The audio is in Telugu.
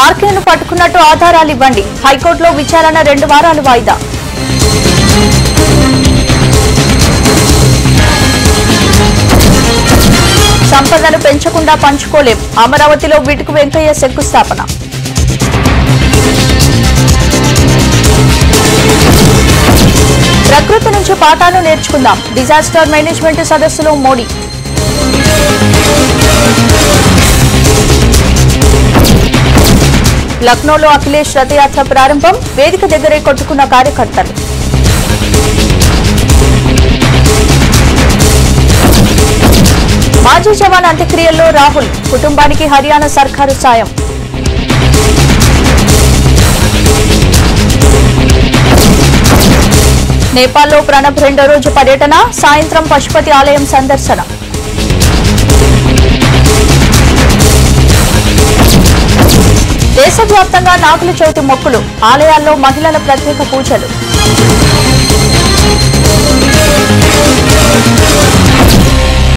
ఆర్కేను పట్టుకున్నట్టు ఆధారాలు ఇవ్వండి. హైకోర్టులో విచారణ 2 వారాలు వాయిదా. సంపదను పెంచకుండా పంచుకోలేం. అమరావతిలో వీటుకు వెంకయ్య శంకుస్థాపన. ప్రకృతి నుంచి పాఠాలు నేర్చుకుందాం. డిజాస్టర్ మేనేజ్మెంట్ సదస్సులో మోడీ. లక్నోలో అఖిలేష్ రథయాత్ర ప్రారంభం. వేదిక దగ్గరే కొట్టుకున్న కార్యకర్తలు. మాజీ జవాన్ అంత్యక్రియల్లో రాహుల్. కుటుంబానికి హర్యానా సర్కారు సాయం. నేపాల్లో ప్రణబ్ 2వ రోజు పర్యటన. సాయంత్రం పశుపతి ఆలయం సందర్శన. దేశవ్యాప్తంగా నాగుల చవితి మొక్కులు. ఆలయాల్లో మహిళల ప్రత్యేక పూజలు.